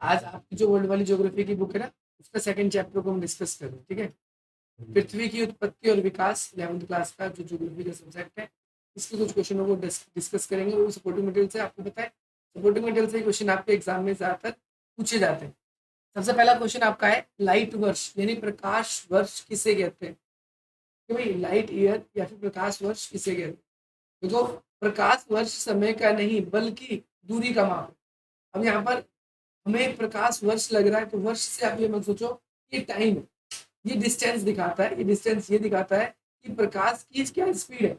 आज आपकी जो वर्ल्ड वाली ज्योग्राफी की बुक है ना, उसका सेकंड चैप्टर को हम डिस्कस करें, ठीक है। पृथ्वी की उत्पत्ति और विकास 11th क्लास का जो ज्योग्राफी का सब्जेक्ट है, इसके कुछ क्वेश्चनों को डिस्कस करेंगे। वो सपोर्टिंग मटेरियल से आपको पता है, सपोर्टिंग मटेरियल से क्वेश्चन आपके एग्जाम में ज्यादातर पूछे जाते हैं। सबसे पहला क्वेश्चन आपका है, लाइट वर्ष यानी प्रकाश वर्ष किसे कहते हैं? कि भाई लाइट ईयर या फिर प्रकाश वर्ष किसे कहते हैं? देखो, प्रकाश वर्ष समय का नहीं बल्कि दूरी का माप है। अब यहाँ पर हमें प्रकाश वर्ष लग रहा है, तो वर्ष से आप ये मत सोचो ये टाइम है, ये डिस्टेंस दिखाता है। ये डिस्टेंस ये दिखाता है कि प्रकाश की क्या स्पीड है।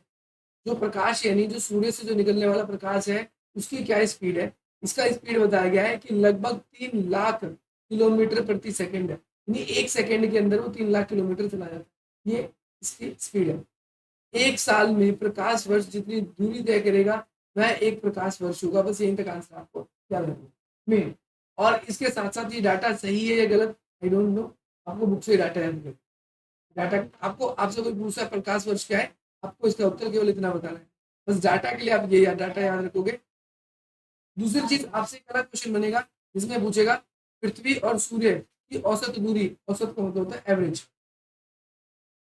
जो प्रकाश यानी जो सूर्य से जो निकलने वाला प्रकाश है, उसकी क्या स्पीड है। इसका स्पीड बताया गया है कि लगभग 3 लाख किलोमीटर प्रति सेकंड है, यानी 1 सेकंड के अंदर वो 3 लाख किलोमीटर चला जाता है। ये इसकी स्पीड है। एक साल में प्रकाश वर्ष जितनी दूरी तय करेगा, वह एक प्रकाश वर्ष होगा। बस यहीं तक आंसर आपको याद रखना मेन। और इसके साथ साथ ये डाटा सही है या गलत, आई डोंट नो, आपको बुक से डाटा याद रखना। डाटा आपको आपसे कोई पूछा प्रकाश वर्ष क्या है, आपको इसका उत्तर केवल इतना बताना है। बस डाटा के लिए आप ये डाटा याद रखोगे। दूसरी चीज, आपसे एक अलग क्वेश्चन बनेगा जिसमें पूछेगा पृथ्वी और सूर्य की औसत दूरी। औसत का मतलब होता है एवरेज।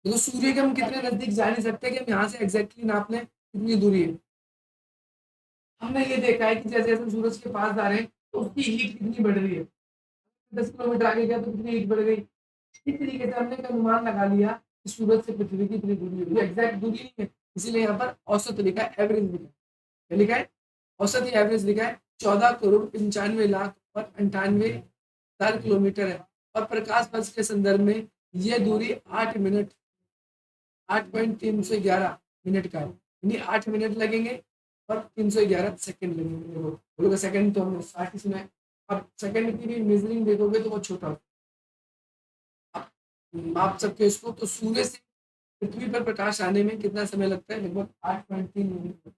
देखो, सूर्य के हम कितने नजदीक जा नहीं सकते कि हम यहाँ से एग्जैक्टली नाप लें कितनी दूरी है। हमने ये देखा है कि जैसे जैसे हम सूरज के पास जा रहे हैं, तो उसकी हीट कितनी बढ़ रही है। 10 किलोमीटर आगे गया तो कितनी हीट बढ़ गई। इस तरीके से हमने एक अनुमान लगा लिया कि सूरज से पृथ्वी की इतनी दूरी होगी। एग्जैक्ट दूरी नहीं है, इसीलिए यहाँ पर औसत लिखा है, एवरेज लिखा है। क्या लिखा है? औसत या एवरेज लिखा है। 14 करोड़ 95 लाख और 98 हजार किलोमीटर है। और प्रकाश वर्ष के संदर्भ में यह दूरी 8 मिनट 8.311 मिनट का है, यानी 8 मिनट लगेंगे और 311 सेकंड लगेंगे। बोलोगे सेकंड तो हमने 60 ही सुना है। अब सेकंड की भी मेजरिंग देखोगे तो बहुत छोटा होता है। आप माप सकते हो इसको। तो सूर्य से पृथ्वी पर प्रकाश आने में कितना समय लगता है? लगभग 8.3 मिनट।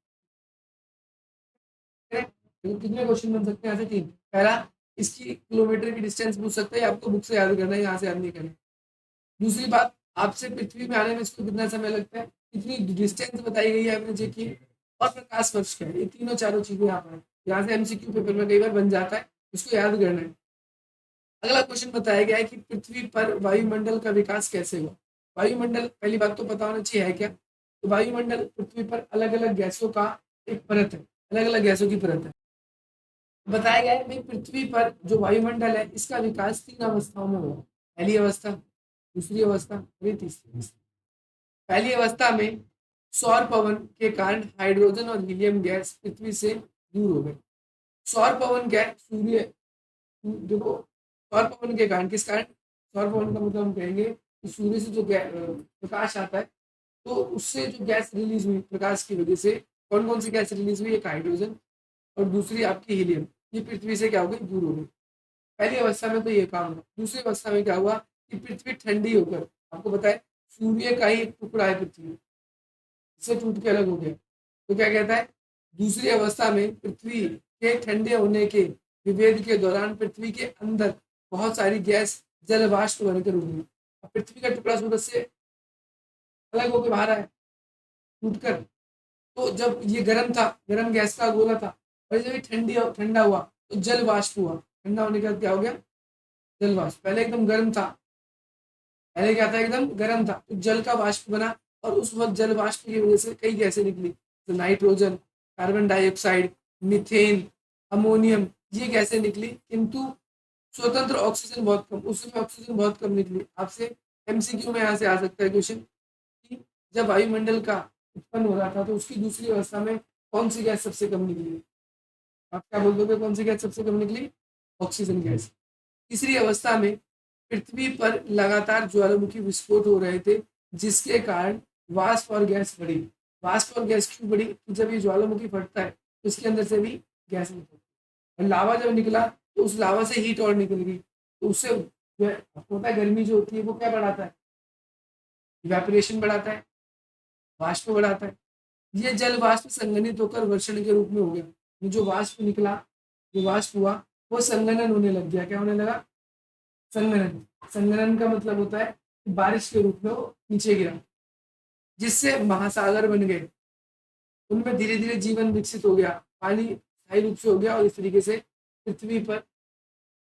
तो कितने क्वेश्चन बन सकते हैं यहाँ से? 3। पहला, इसकी किलोमीटर की डिस्टेंस पूछ सकते हैं, आपको बुक से याद करना है, यहाँ से याद नहीं करना। दूसरी बात, आपसे पृथ्वी में आने में इसको कितना समय लगता है, कितनी डिस्टेंस बताई गई है आपने की, और प्रकाश वर्ष क्या है। ये तीनों चारों चीजें यहाँ पर, यहाँ से एमसीक्यू पेपर में कई बार बन जाता है, इसको याद करना है। अगला क्वेश्चन बताया गया है कि पृथ्वी पर वायुमंडल का विकास कैसे हुआ। वायुमंडल, पहली बात तो पता होना चाहिए है क्या। तो वायुमंडल पृथ्वी पर अलग अलग गैसों का एक परत है, अलग अलग गैसों की परत है। बताया गया है भाई पृथ्वी पर जो वायुमंडल है, इसका विकास 3 अवस्थाओं में हुआ। पहली अवस्था, दूसरी अवस्था, तीसरी अवस्था। पहली अवस्था में सौर पवन के कारण हाइड्रोजन और हीलियम गैस पृथ्वी से दूर हो गए। सौर पवन गैस सूर्य, देखो, सौर पवन के कारण, किस कारण? सौर पवन का मतलब हम कहेंगे कि सूर्य से जो प्रकाश आता है, तो उससे जो गैस रिलीज हुई प्रकाश की वजह से, कौन कौन सी गैस रिलीज हुई? एक हाइड्रोजन और दूसरी आपकी हीलियम। ये पृथ्वी से क्या हो गई? दूर हो गई। पहली अवस्था में तो ये काम हुआ। दूसरी अवस्था में क्या हुआ कि पृथ्वी ठंडी होकर, आपको पता है सूर्य का ही एक टुकड़ा है पृथ्वी, इससे टूट के अलग हो गया। तो क्या कहता है, दूसरी अवस्था में पृथ्वी के ठंडे होने के विभेद के दौरान पृथ्वी के अंदर बहुत सारी गैस जल वाष्प बनकर उड़ी। अब पृथ्वी का टुकड़ा सूरज से अलग होकर बाहर आया टूटकर। तो जब ये गर्म था, गर्म गैस का गोला था, और जब ये ठंडा हुआ तो जल वाष्प हुआ। ठंडा होने के बाद क्या हो गया? जल वाष्प। पहले एकदम गर्म था, पहले क्या था? एकदम गर्म था, तो जल का वाष्प बना। और उस वक्त जल वाष्प की वजह से कई गैसें निकली, तो nitrogen, carbon dioxide, methane, ammonium, ये गैसें निकली। किंतु स्वतंत्र ऑक्सीजन बहुत कम, उस समय ऑक्सीजन बहुत कम निकली। आपसे एमसीक्यू में यहाँ से आ सकता है क्वेश्चन कि जब वायुमंडल का उत्पन्न हो रहा था, तो उसकी दूसरी अवस्था में कौन सी गैस सबसे कम निकली? आप क्या बोल दोगे, कौन सी गैस सबसे कम निकली? Oxygen gas. तीसरी अवस्था में पृथ्वी पर लगातार ज्वालामुखी विस्फोट हो रहे थे, जिसके कारण वाष्प और गैस बढ़ी। वाष्प और गैस क्यों बढ़ी? कि जब ये ज्वालामुखी फटता है तो इसके अंदर से भी गैस निकलती है। और लावा जब निकला तो उस लावा से हीट और निकल गई, तो उससे जो है आपको पता है गर्मी जो होती है वो क्या बढ़ाता है? इवेपोरेशन बढ़ाता है, वाष्प बढ़ाता है। ये जल वाष्प संघनित होकर वर्षण के रूप में हो गया। ये जो वाष्प निकला, जो वाष्प हुआ, वो संघनन होने लग गया। क्या होने लगा? संघनन। संघनन का मतलब होता है कि बारिश के रूप में वो नीचे गिरा, जिससे महासागर बन गए। उनमें धीरे धीरे जीवन विकसित हो गया, पानी स्थायी रूप से हो गया, और इस तरीके से पृथ्वी पर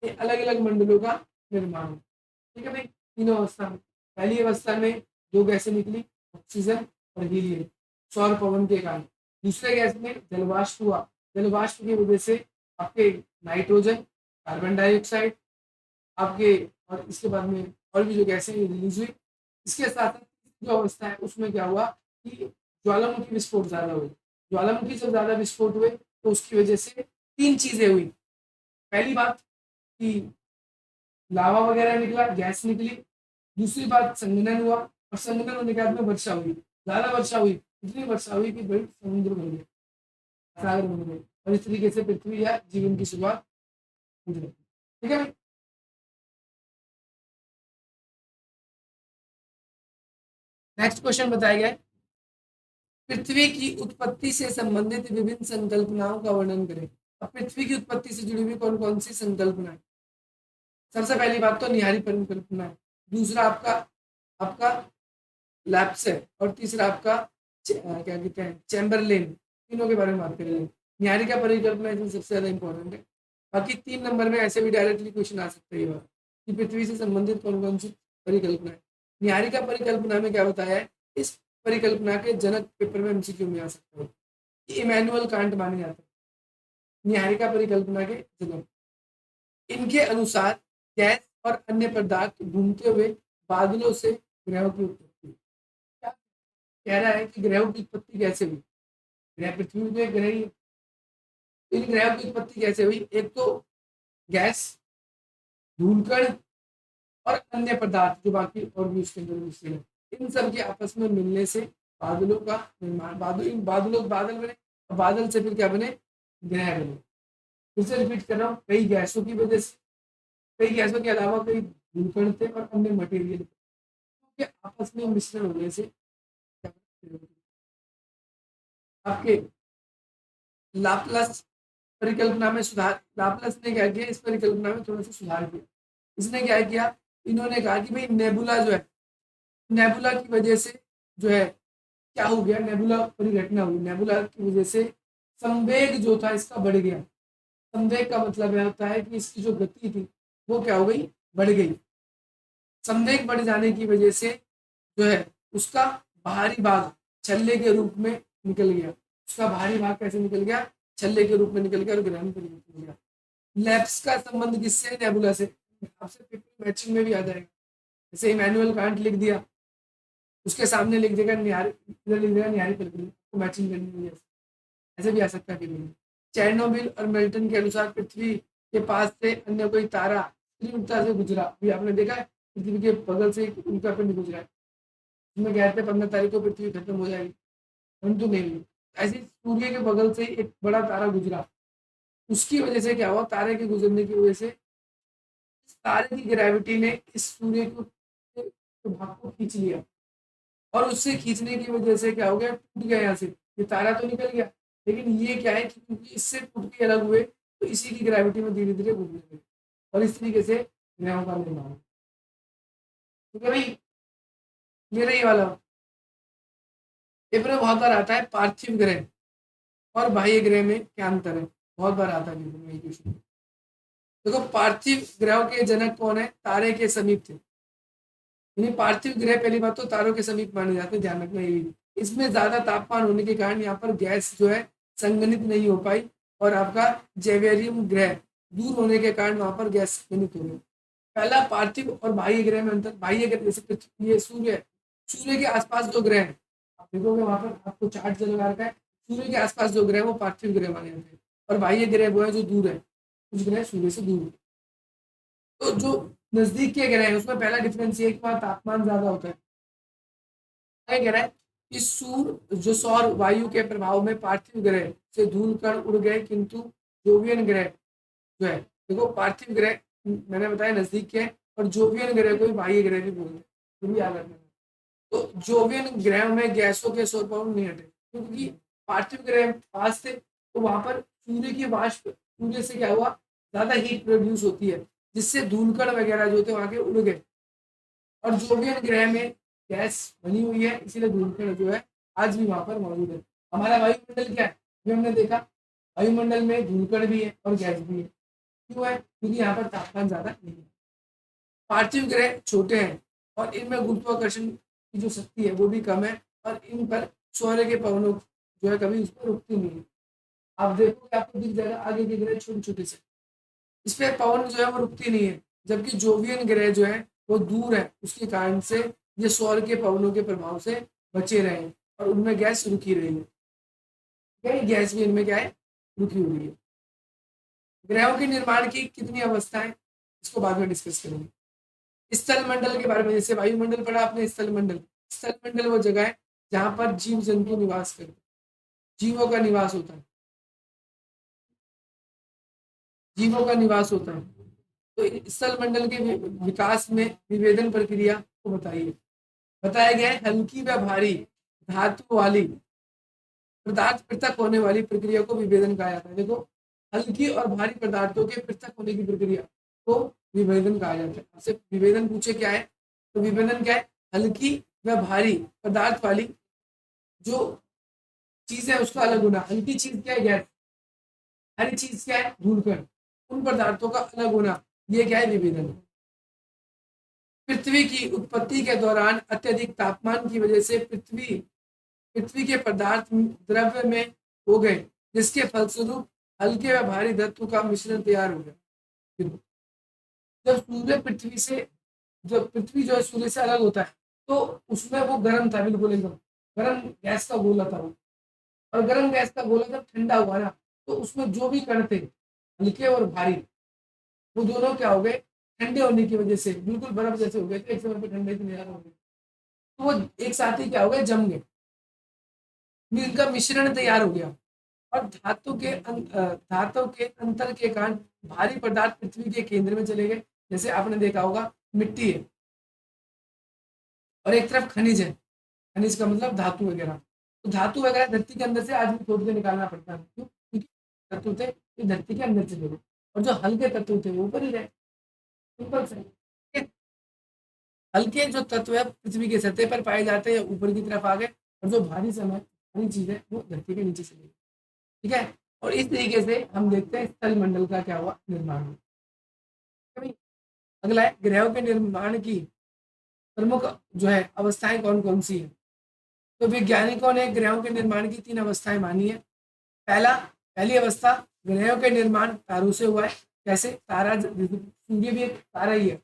ये अलग अलग मंडलों का निर्माण होता है। ठीक है भाई, तीनों अवस्था में। पहली अवस्था में दो गैसें निकली, ऑक्सीजन और हीलियम, सौर पवन के कारण। दूसरे गैस में जलवाष्प हुआ, जलवाष्प की वजह से आपके नाइट्रोजन, कार्बन डाइऑक्साइड आपके, और इसके बाद में और भी जो गैसें रिलीज हुई। इसके साथ साथ जो अवस्था है उसमें क्या हुआ कि ज्वालामुखी विस्फोट ज्यादा हुए। ज्वालामुखी जब ज्यादा विस्फोट हुए तो उसकी वजह से तीन चीजें हुई। पहली बात कि लावा वगैरह निकला, गैस निकली। दूसरी बात संघनन हुआ, और संघनन होने के बाद में वर्षा हुई, ज्यादा वर्षा हुई, इतनी वर्षा हुई कि बड़ी समुद्र बन गए, सागर बन गए, और इस तरीके से पृथ्वी या जीवन की शुरुआत हो जाती है। ठीक है। नेक्स्ट क्वेश्चन बताया गया है, पृथ्वी की उत्पत्ति से संबंधित विभिन्न संकल्पनाओं का वर्णन करें। अब पृथ्वी की उत्पत्ति से जुड़ी हुई कौन कौन सी संकल्पना है? सबसे पहली बात तो निहारी परिकल्पना है, दूसरा आपका आपका लैप्स है, और तीसरा आपका क्या कहते हैं चैम्बरलेन। तीनों के बारे में बात करेंगे। निहारी का परिकल्पना इसमें सबसे ज्यादा इंपॉर्टेंट है। बाकी 3 नंबर में ऐसे भी डायरेक्टली क्वेश्चन आ सकते हैं कि पृथ्वी से संबंधित कौन कौन सी परिकल्पना है। निहारी का परिकल्पना में क्या बताया है, इस परिकल्पना के जनक पेपर में एमसीक्यू में आ सकता है। इमैनुअल कांट माने जाते हैं निहारिका परिकल्पना के जनक। इनके अनुसार गैस और अन्य पदार्थ घूमते हुए बादलों से ग्रहों की उत्पत्ति। क्या कह रहा है कि ग्रहों की उत्पत्ति कैसे हुई? ग्रह पृथ्वी में ग्रह ही है। इन ग्रहों की उत्पत्ति कैसे हुई? एक तो गैस, धूलकण और अन्य पदार्थ जो बाकी और भी उसके अंदर मिश्रण है, इन सब के आपस में मिलने से बादलों का निर्माण, बादल, इन बादलों बादल बने, और बादल से फिर क्या बने? ग्रह बने। फिर से रिपीट कर रहा हूँ, कई गैसों की वजह से, कई गैसों के अलावा कई धूलकण थे और अन्य मटेरियल के आपस में मिश्रण होने से आपके लाप्लास परिकल्पना में सुधार, लाप्लास ने क्या किया, इस परिकल्पना में थोड़ा सा सुधार किया। इसने क्या किया, इन्होंने कहा कि भाई नेबुला जो है, नेबुला की वजह से जो है क्या हो गया, नेबुला परिघटना हुई, नेबुला की वजह से संवेग जो था इसका बढ़ गया। संवेग का मतलब यह होता है कि इसकी जो गति थी वो क्या हो गई, बढ़ गई। संवेग बढ़ जाने की वजह से जो है उसका बाहरी भाग छल्ले के रूप में निकल गया। उसका बाहरी भाग कैसे निकल गया? छल्ले के रूप में निकल गया और ग्रह में परिवर्तित हो गया। लैप्स का संबंध किससे? नेबुला से। आपसे पेपर मैचिंग में भी आ जाएगा। जैसे इमैनुअल कांट लिख दिया, उसके सामने लिख देगा निहारी, इधर लिख देगा निहारी परिकल्पना, तो मैचिंग करनी है। ऐसे भी आ सकता है कभी। चेर्नोबिल और मेल्टन के अनुसार पृथ्वी के पास से अन्य कोई तारा तीव्रता से गुजरा। अभी आपने देखा है पृथ्वी के बगल से एक उल्का पिंड गुजरा है, उसमें कहते हैं 15 तारीख को पृथ्वी खत्म हो जाएगी, परंतु नहीं हुई। ऐसे ही सूर्य के बगल से एक बड़ा तारा गुजरा, उसकी वजह से क्या हुआ, तारे के गुजरने की वजह से इस तारे की ग्रेविटी ने इस सूर्य को भाग को खींच लिया, और उससे खींचने की वजह से क्या हो गया, टूट गया। यहाँ से ये तारा तो निकल गया, लेकिन ये क्या है कि क्योंकि इससे टूट के अलग हुए तो इसी की ग्रेविटी में धीरे धीरे घूमने लगे, और इस तरीके से ग्रहों का निर्माण। ठीक है भाई, मेरा ये वाला पेपर में बहुत बार आता है, पार्थिव ग्रह और बाह्य ग्रह में क्या अंतर है, बहुत बार आता है पेपर में ये क्वेश्चन। देखो, पार्थिव ग्रहों के जनक कौन है? तारे के समीप थे। यानी पार्थिव ग्रह पहली बात तो तारों के समीप माने जाते हैं, ध्यान रखना ये। इसमें ज्यादा तापमान होने के कारण यहाँ पर गैस जो है संघनित नहीं हो पाई, और आपका जेवेरियम ग्रह दूर होने के कारण वहां पर गैस संघनित हो गई। पहला पार्थिव और बाह्य ग्रह में अंतर। बाह्य ग्रह जैसे पृथ्वी, ये सूर्य है, सूर्य के आसपास जो ग्रह है, आप देखोगे वहां पर आपको चार्ट जो लगा रखा है, सूर्य के आसपास जो ग्रह है वो पार्थिव ग्रह माने जाते हैं, और बाह्य ग्रह वो है जो दूर है, कुछ ग्रह सूर्य से दूर है। तो जो नजदीक के ग्रह है उसमें पहला डिफरेंस ये कि वहाँ तापमान ज्यादा होता है। क्या कह रहा है कि जो सौर वायु के प्रभाव में पार्थिव ग्रह से धूल कण उड़ गए, किंतु जोवियन ग्रह जो है, देखो पार्थिव ग्रह मैंने बताया नजदीक के हैं, और जोवियन ग्रह को भी बाह्य ग्रह भी बोलते हैं, ये भी याद रखना। तो जोवियन ग्रह में गैसों के सौर परमाणु नहीं हटे, क्योंकि पार्थिव ग्रह पास थे, तो वहां पर सूर्य की वाष्प, सूर्य से क्या हुआ, ज्यादा हीट प्रोड्यूस होती है, जिससे धूलकण वगैरह जो थे वहां के उड़ गए। और जोवियन ग्रह में गैस बनी हुई है, इसीलिए धूलकण जो है आज भी वहां पर मौजूद है। हमारा वायुमंडल क्या है, जो हमने देखा, वायुमंडल में धूलकण भी है और गैस भी है। क्यों है? क्योंकि यहाँ पर तापमान ज्यादा नहीं है। पार्थिव ग्रह छोटे हैं और इनमें गुरुत्वाकर्षण की जो शक्ति है वो भी कम है, और इन पर सूर्य के पवनों जो है कभी उस पर रुकती नहीं है। आप देखोगे आपको दिख जाएगा आगे के ग्रह छोटे छोटे से, इस पे पवन जो है वो रुकती नहीं है। जबकि जोवियन ग्रह जो है वो दूर है, उसके कारण से ये सौर के पवनों के प्रभाव से बचे रहे हैं और उनमें गैस रुकी रही है। कई गैस भी इनमें क्या है, रुकी हुई है। ग्रहों के निर्माण की कितनी अवस्थाएं, इसको बाद में डिस्कस करेंगे। स्थल मंडल के बारे में, जैसे वायुमंडल पढ़ा आपने, स्थल मंडल, स्थल मंडल वो जगह है जहां पर जीव जंतु निवास करते हैं, जीवों का निवास होता है, जीवों का निवास होता है। तो स्थल मंडल के विकास में विभेदन प्रक्रिया को बताइए। बताया गया है हल्की व भारी धातु वाली पदार्थ पृथक होने वाली प्रक्रिया को विभेदन कहा जाता है। देखो, हल्की और भारी पदार्थों के पृथक होने की प्रक्रिया को विभेदन कहा जाता है। आपसे विभेदन पूछे क्या है, तो विभेदन क्या है, हल्की व भारी पदार्थ वाली जो चीज है उसका अलग होना। हल्की चीज क्या है, गैस, भारी चीज क्या है, धूलकण, उन पदार्थों का अलग होना, ये क्या है, विभेदन। पृथ्वी की उत्पत्ति के दौरान अत्यधिक तापमान की वजह से पृथ्वी के पदार्थ द्रव्य में हो गए, जिसके फलस्वरूप हल्के व भारी तत्व का मिश्रण तैयार हो गया। जब सूर्य पृथ्वी से जब पृथ्वी जो है सूर्य से अलग होता है तो उसमें वो गर्म था, बिल्कुल एकदम गर्म गैस का गोला था वो। और गर्म गैस का गोला जब ठंडा हुआ ना, तो उसमें जो भी कण थे हल्के और भारी, वो दोनों क्या हो गए, ठंडे होने की वजह से बिल्कुल बर्फ जैसे हो गए थे, एक समय पे ठंडे से हो गए, तो वो एक साथ ही क्या हो गए, जम गए, इनका मिश्रण तैयार हो गया। और धातु के अंतर के कारण भारी पदार्थ पृथ्वी के केंद्र में चले गए। जैसे आपने देखा होगा, मिट्टी है और एक तरफ खनिज है, खनिज का मतलब धातु वगैरह, तो धातु वगैरह धरती के अंदर से आज भी खोद के निकालना पड़ता है। क्यों? क्योंकि तत्व थे ये धरती के अंदर चले गए, और जो हल्के तत्व थे वो ऊपर ही रहे। सिंपल से, ठीक है? हल्के जो तत्व है पृथ्वी की सतह पर पाए जाते हैं ऊपर की तरफ आ गए, और जो भारी चीज है वो धरती के नीचे चली गई। ठीक है, और इस तरीके से हम देखते हैं स्थल मंडल का क्या हुआ, निर्माण हुआ। अगला है ग्रहों के निर्माण की प्रमुख जो है अवस्थाएं कौन कौन सी है। तो वैज्ञानिकों ने ग्रहों के निर्माण की 3 अवस्थाएं मानी है। पहली अवस्था, ग्रहों के निर्माण तारों से हुआ है। कैसे? तारा, सूर्य भी एक तारा ही है,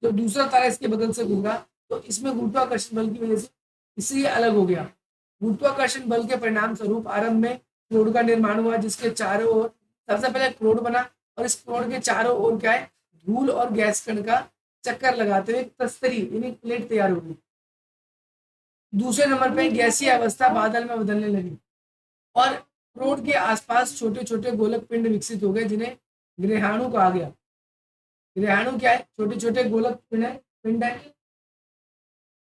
तो दूसरा तारा इसके बगल से घूम रहा, तो इसमें गुरुत्वाकर्षण बल की वजह से इससे ये अलग हो गया। गुरुत्वाकर्षण बल के परिणाम स्वरूप आरंभ में क्रोड का निर्माण हुआ, जिसके चारों ओर सबसे पहले क्रोड बना, और इस क्रोड के चारों ओर क्या है, धूल और गैस कण का चक्कर लगाते हुए तस्तरी यानी प्लेट तैयार हो गई। दूसरे नंबर पे गैसीय अवस्था बादल में बदलने लगी, और क्रोड के आसपास छोटे छोटे गोलक पिंड विकसित हो गए, जिन्हें ग्रहाणु कहा गया। ग्रहाणु क्या है? छोटे छोटे गोलक पिंड है।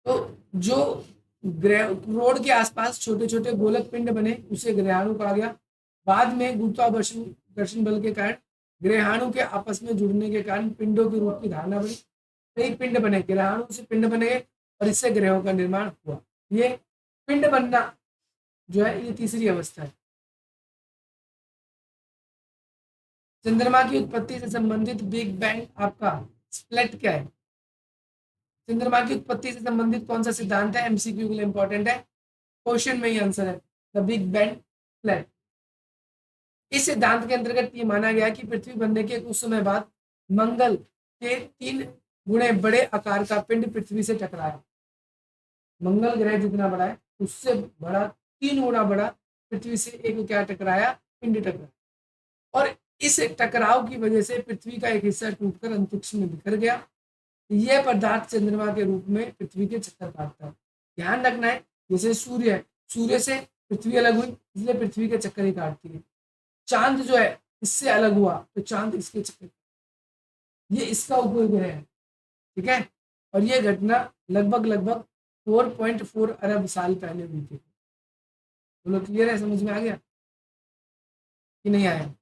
तो जो क्रोड के आसपास छोटे छोटे गोलक पिंड बने उसे ग्रहाणु कहा गया। बाद में गुरुत्वाकर्षण बल के कारण ग्रहाणु के आपस में जुड़ने के कारण पिंडों के रूप की धारणा बनी, कई पिंड बने, ग्रहाणु से पिंड बने गए, और इससे ग्रहों का निर्माण हुआ। ये पिंड बनना जो है ये तीसरी अवस्था है। चंद्रमा की उत्पत्ति से संबंधित बिग बैंग आपका स्प्लिट क्या है? चंद्रमा की उत्पत्ति से संबंधित कौन सा सिद्धांत है? एमसीक्यू के लिए इंपॉर्टेंट है, क्वेश्चन में ही आंसर है, द बिग बैंग स्प्लिट। इस सिद्धांत के अंतर्गत ये माना गया कि पृथ्वी बनने के कुछ समय बाद मंगल के 3 गुणे बड़े आकार का पिंड पृथ्वी से टकराया। मंगल ग्रह जितना बड़ा है उससे बड़ा 3 गुना बड़ा पृथ्वी से एक क्या टकराया, पिंड टकराया, और इस टकराव की वजह से पृथ्वी का एक हिस्सा टूटकर अंतरिक्ष में बिखर गया। यह पदार्थ चंद्रमा के रूप में पृथ्वी के चक्कर काटता है। ध्यान रखना है, जैसे सूर्य है, सूर्य से पृथ्वी अलग हुई इसलिए पृथ्वी के चक्कर ही काटती है। चांद जो है इससे अलग हुआ तो चांद इसके चक्कर, ये इसका उपग्रह है। ठीक है, और ये घटना लगभग 4.4 अरब साल पहले हुई थी। बोलो क्लियर है, समझ में आ गया कि नहीं आया?